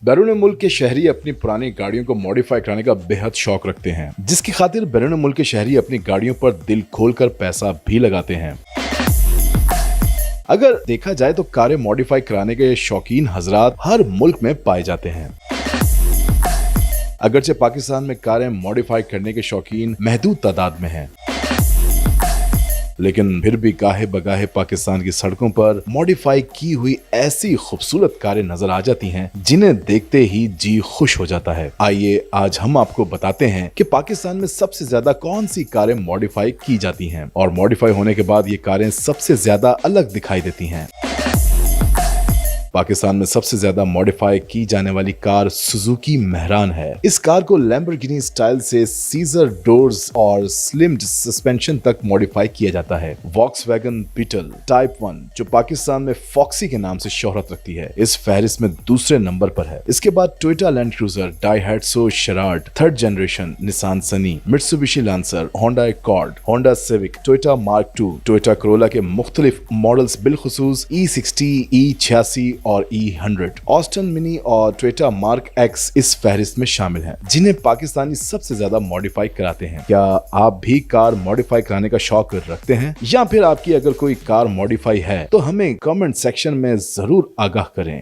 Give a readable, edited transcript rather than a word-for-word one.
बैरून मुल्क के शहरी अपनी पुरानी गाड़ियों को मॉडिफाई कराने का बेहद शौक रखते हैं, जिसकी खातिर बैरून मुल्क के शहरी अपनी गाड़ियों पर दिल खोलकर पैसा भी लगाते हैं। अगर देखा जाए तो कारें मॉडिफाई कराने के शौकीन हजरात हर मुल्क में पाए जाते हैं। अगरचे पाकिस्तान में कारें मॉडिफाई करने के शौकीन महदूद तादाद में हैं, लेकिन फिर भी गाहे बगाहे पाकिस्तान की सड़कों पर मॉडिफाई की हुई ऐसी खूबसूरत कारें नजर आ जाती हैं जिन्हें देखते ही जी खुश हो जाता है। आइए आज हम आपको बताते हैं कि पाकिस्तान में सबसे ज्यादा कौन सी कारें मॉडिफाई की जाती हैं और मॉडिफाई होने के बाद ये कारें सबसे ज्यादा अलग दिखाई देती हैं। पाकिस्तान में सबसे ज्यादा मॉडिफाई की जाने वाली कार सुजुकी मेहरान है। इस कार को लैम्बोर्गिनी स्टाइल से सीजर डोर्स और स्लिम्ड सस्पेंशन तक मॉडिफाई किया जाता है। वॉक्सवैगन बीटल टाइप 1 जो पाकिस्तान में फॉक्सी के नाम से शोहरत रखती है, इस फहरिस्त में दूसरे नंबर पर है। इसके बाद Toyota Land Cruiser, Daihatsu Charade, third generation, Nissan Sunny, Mitsubishi Lancer, Honda Accord, Honda Civic, Toyota Mark II, Toyota Corolla के मुख्तलिफ मॉडल्स बिलखुसूस E60, E86 और E100, ऑस्टन मिनी और टोयोटा मार्क X इस फहरिस्त में शामिल हैं, जिन्हें पाकिस्तानी सबसे ज्यादा मॉडिफाई कराते हैं। क्या आप भी कार मॉडिफाई कराने का शौक रखते हैं या फिर आपकी अगर कोई कार मॉडिफाई है तो हमें कमेंट सेक्शन में जरूर आगाह करें।